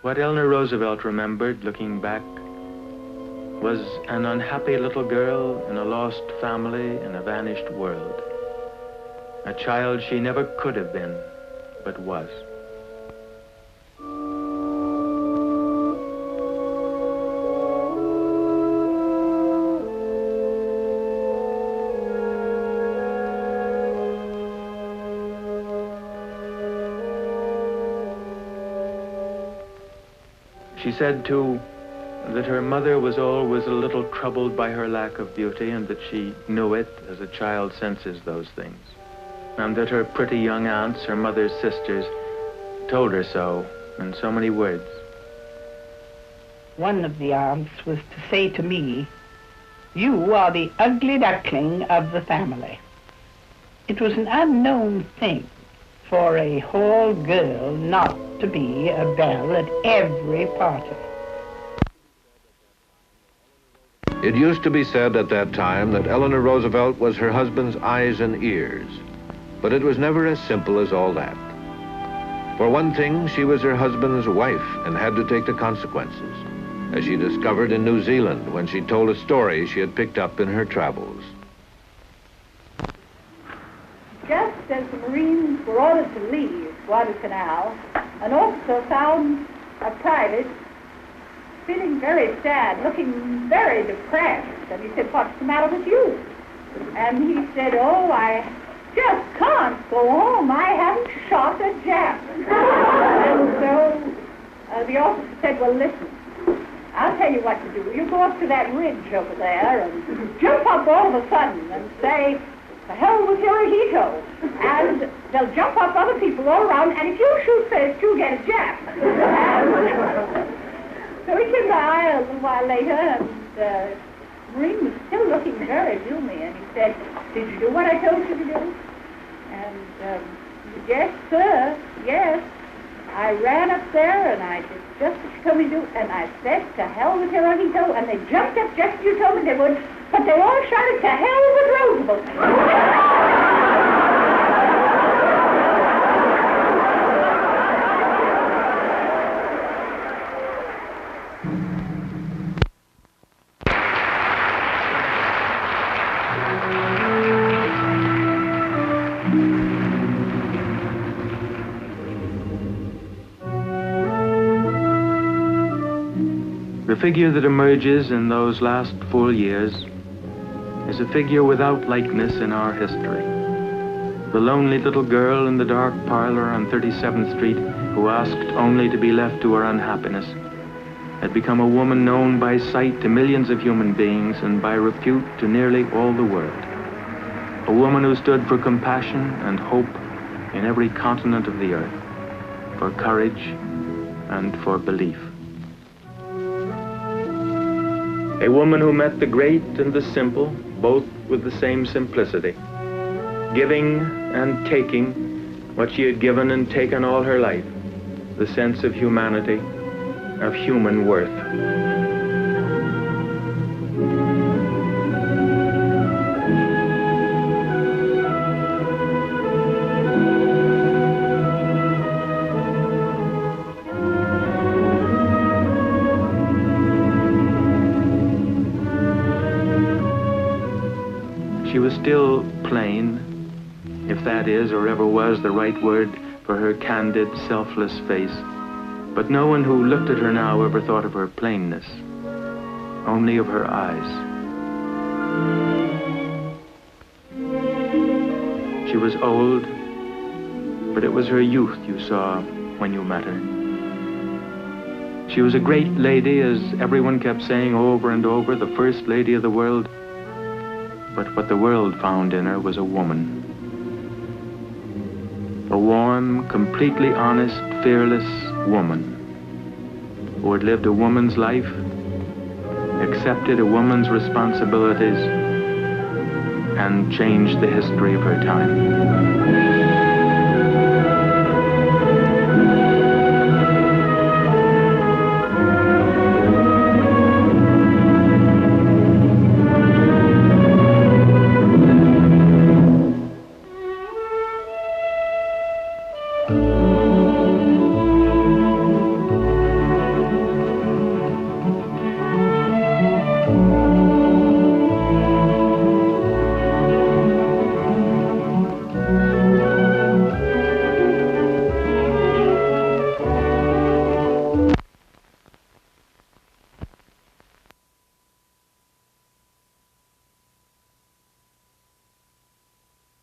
What Eleanor Roosevelt remembered, looking back, was an unhappy little girl in a lost family in a vanished world. A child she never could have been, but was. She said, too, that her mother was always a little troubled by her lack of beauty, and that she knew it as a child senses those things. And that her pretty young aunts, her mother's sisters, told her so in so many words. One of the aunts was to say to me, "You are the ugly duckling of the family." It was an unknown thing for a hall girl not to be a belle at every party. It used to be said at that time that Eleanor Roosevelt was her husband's eyes and ears, but it was never as simple as all that. For one thing, she was her husband's wife and had to take the consequences, as she discovered in New Zealand when she told a story she had picked up in her travels. Just as the Marines were ordered to leave Guadalcanal, an officer found a private feeling very sad, looking very depressed. And he said, "What's the matter with you?" And he said, "Oh, I just can't go home. I haven't shot a Jap." And so the officer said, "Well, listen, I'll tell you what to do. You go up to that ridge over there and jump up all of a sudden and say, 'The hell with Hirohito,' and they'll jump up other people all around, and if you shoot first, you'll get a Jap." So he came by a little while later, and the Marine was still looking very gloomy, and he said, "Did you do what I told you to do?" And he said, "Yes, sir, yes. I ran up there, and I did just what you told me to do, and I said, 'To hell with Hirohito,' and they jumped up just as you told me they would, but they all shouted, 'To hell with Roosevelt.'" The figure that emerges in those last 4 years is a figure without likeness in our history. The lonely little girl in the dark parlor on 37th Street who asked only to be left to her unhappiness had become a woman known by sight to millions of human beings and by repute to nearly all the world. A woman who stood for compassion and hope in every continent of the earth, for courage and for belief. A woman who met the great and the simple, both with the same simplicity, giving and taking what she had given and taken all her life, the sense of humanity, of human worth. She was still plain, if that is or ever was the right word for her candid, selfless face. But no one who looked at her now ever thought of her plainness, only of her eyes. She was old, but it was her youth you saw when you met her. She was a great lady, as everyone kept saying over and over, the first lady of the world. But what the world found in her was a woman. A warm, completely honest, fearless woman who had lived a woman's life, accepted a woman's responsibilities, and changed the history of her time.